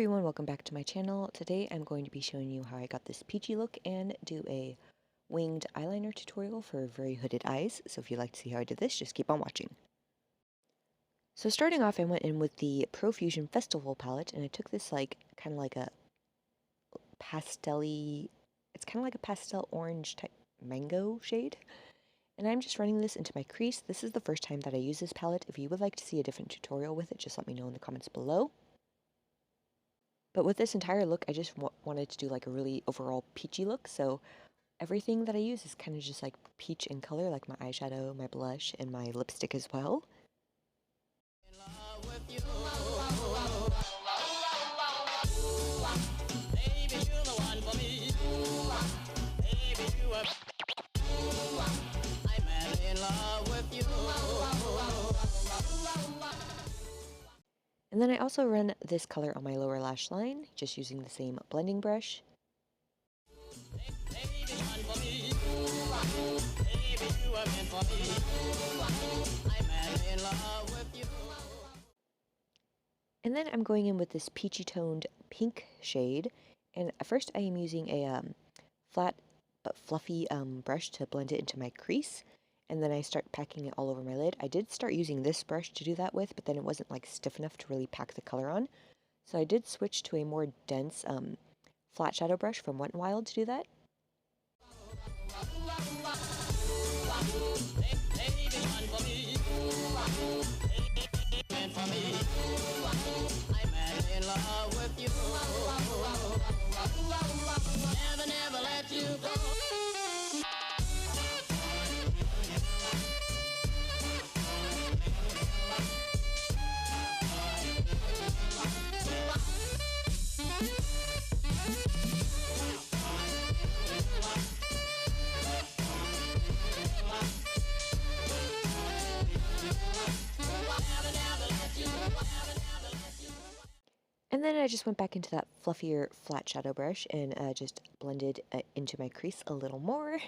everyone, welcome back to my channel. Today I'm going to be showing you how I got this peachy look and do a winged eyeliner tutorial for very hooded eyes. So if you'd like to see how I did this, just keep on watching. So starting off, I went in with the Profusion Festival palette and I took this kind of like a pastel-y, it's kind of like a pastel orange type mango shade. And I'm just running this into my crease. This is the first time that I use this palette. If you would like to see a different tutorial with it, just let me know in the comments below. But with this entire look, I just wanted to do like a really overall peachy look, so everything that I use is kind of just like peach in color, like my eyeshadow, my blush, and my lipstick as well. And then I also run this color on my lower lash line, just using the same blending brush. And then I'm going in with this peachy toned pink shade, and at first I am using a flat but fluffy brush to blend it into my crease, and then I start packing it all over my lid. I did start using this brush to do that with, but then it wasn't like stiff enough to really pack the color on. So I did switch to a more dense flat shadow brush from Wet n Wild to do that. And then I just went back into that fluffier flat shadow brush and just blended into my crease a little more.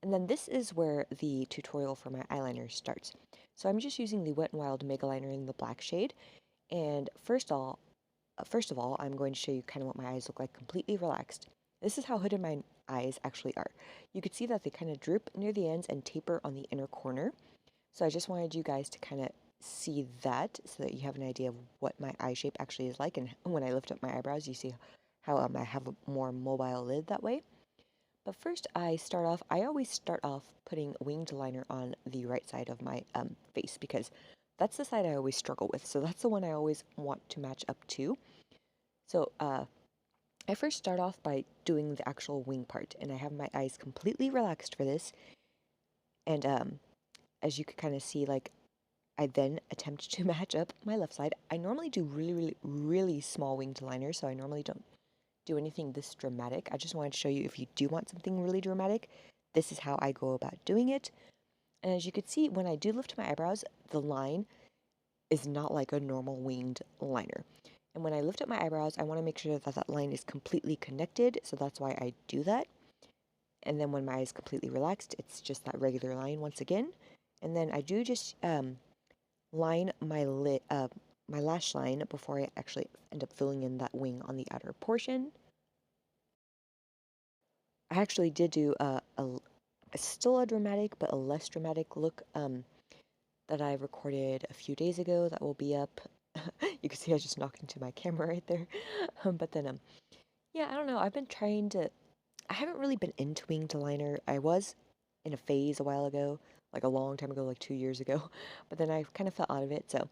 And then this is where the tutorial for my eyeliner starts. So I'm just using the Wet n Wild Mega Liner in the black shade. And first of all, I'm going to show you kind of what my eyes look like completely relaxed. This is how hooded my eyes actually are. You could see that they kind of droop near the ends and taper on the inner corner. So I just wanted you guys to kind of see that so that you have an idea of what my eye shape actually is like. And when I lift up my eyebrows, you see how I have a more mobile lid that way. But first I always start off putting winged liner on the right side of my face, because that's the side I always struggle with. So that's the one I always want to match up to. So I first start off by doing the actual wing part, and I have my eyes completely relaxed for this. And as you can kind of see, like, I then attempt to match up my left side. I normally do really small winged liner, so I normally don't do anything this dramatic. I just wanted to show you, if you do want something really dramatic, this is how I go about doing it. And as you can see, when I do lift my eyebrows, the line is not like a normal winged liner. And when I lift up my eyebrows, I want to make sure that that line is completely connected, so that's why I do that. And then when my eye is completely relaxed, it's just that regular line once again. And then I do just line my my lash line before I actually end up filling in that wing on the outer portion. I actually did do still a dramatic but a less dramatic look that I recorded a few days ago that will be up. You can see I just knocked into my camera right there. But then yeah, I don't know, I haven't really been into winged liner. I was in a phase a while ago, like a long time ago, like 2 years ago, but then I kind of fell out of it. So,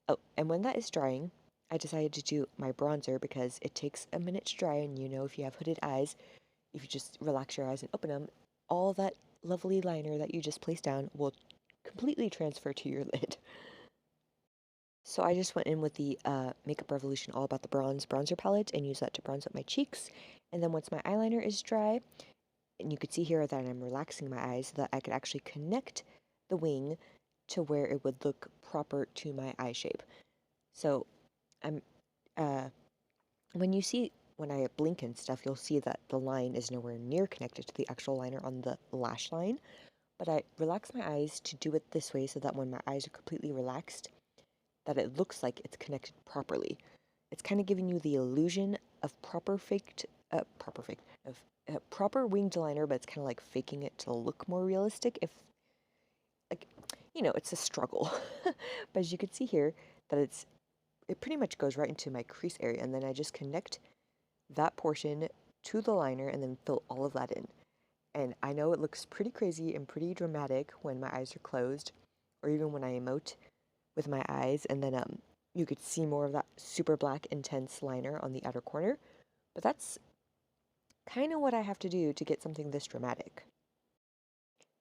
oh, and when that is drying, I decided to do my bronzer because it takes a minute to dry, and you know, if you have hooded eyes, if you just relax your eyes and open them, all that lovely liner that you just placed down will completely transfer to your lid. So I just went in with the Makeup Revolution All About the Bronze bronzer palette and used that to bronze up my cheeks. And then once my eyeliner is dry, and you could see here that I'm relaxing my eyes so that I could actually connect the wing to where it would look proper to my eye shape. So I'm when I blink and stuff, you'll see that the line is nowhere near connected to the actual liner on the lash line. But I relax my eyes to do it this way so that when my eyes are completely relaxed, that it looks like it's connected properly. it's kind of giving you the illusion of proper winged liner, but it's kind of like faking it to look more realistic. If like, it's a struggle. But as you can see here, that it pretty much goes right into my crease area, and then I just connect that portion to the liner and then fill all of that in. And I know it looks pretty crazy and pretty dramatic when my eyes are closed, or even when I emote with my eyes, and then you could see more of that super black intense liner on the outer corner. But that's kind of what I have to do to get something this dramatic.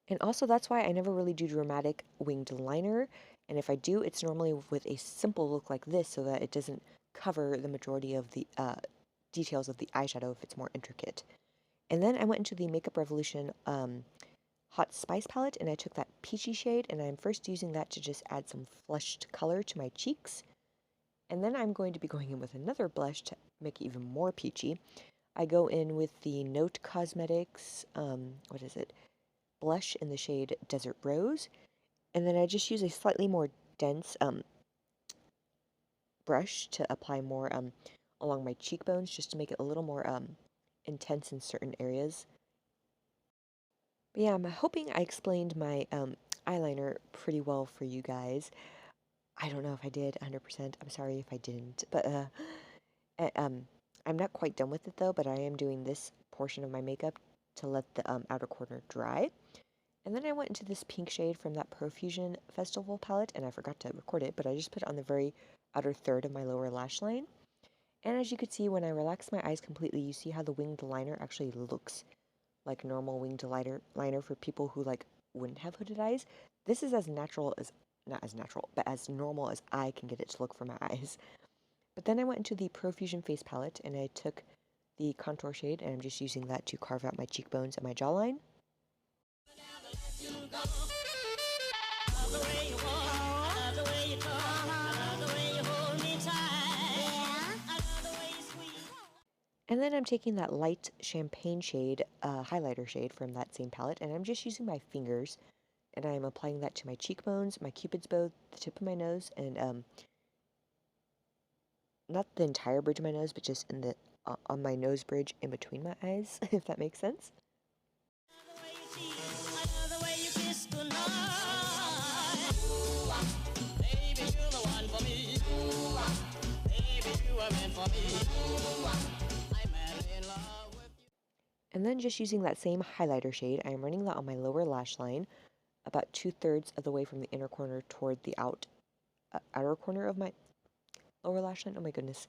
And also that's why I never really do dramatic winged liner, and if I do, it's normally with a simple look like this so that it doesn't cover the majority of the details of the eyeshadow if it's more intricate. And then I went into the Makeup Revolution Hot Spice palette, and I took that Peachy shade, and I'm first using that to just add some flushed color to my cheeks. And then I'm going to be going in with another blush to make it even more peachy. I go in with the Note Cosmetics, what is it? Blush in the shade Desert Rose. And then I just use a slightly more dense brush to apply more along my cheekbones, just to make it a little more intense in certain areas. But yeah, I'm hoping I explained my eyeliner pretty well for you guys. I don't know if I did 100%. I'm sorry if I didn't. But I'm not quite done with it though, but I am doing this portion of my makeup to let the outer corner dry. And then I went into this pink shade from that Profusion Festival palette, and I forgot to record it, but I just put it on the very outer third of my lower lash line. And as you could see, when I relax my eyes completely, you see how the winged liner actually looks like normal winged liner for people who like wouldn't have hooded eyes. This is as natural as, not as natural, but as normal as I can get it to look for my eyes. But then I went into the Profusion face palette and I took the contour shade, and I'm just using that to carve out my cheekbones and my jawline. And then I'm taking that light champagne shade, highlighter shade from that same palette, and I'm just using my fingers, and I'm applying that to my cheekbones, my cupid's bow, the tip of my nose, and not the entire bridge of my nose, but just in the on my nose bridge in between my eyes, if that makes sense. And then just using that same highlighter shade, I am running that on my lower lash line, about 2/3 of the way from the inner corner toward the outer corner of my lower lash line. Oh my goodness.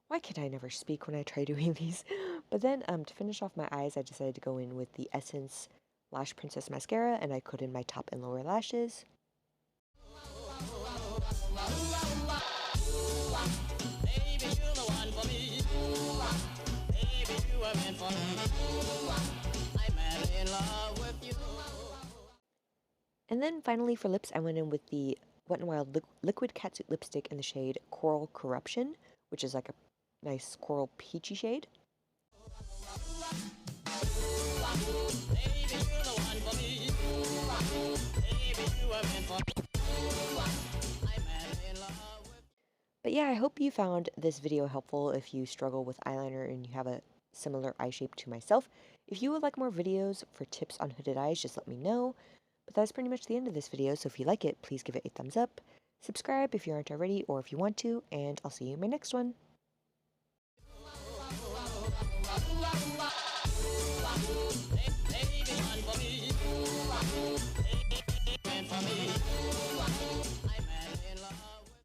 Why can I never speak when I try doing these? But then to finish off my eyes, I decided to go in with the Essence Lash Princess Mascara, and I coat in my top and lower lashes. And then finally for lips, I went in with the Wet n Wild Liquid Catsuit Lipstick in the shade Coral Corruption, which is like a nice coral peachy shade. But yeah, I hope you found this video helpful if you struggle with eyeliner and you have a similar eye shape to myself. If you would like more videos for tips on hooded eyes, just let me know. But that's pretty much the end of this video, so if you like it, please give it a thumbs up, subscribe if you aren't already or if you want to, and I'll see you in my next one. Hey, hey.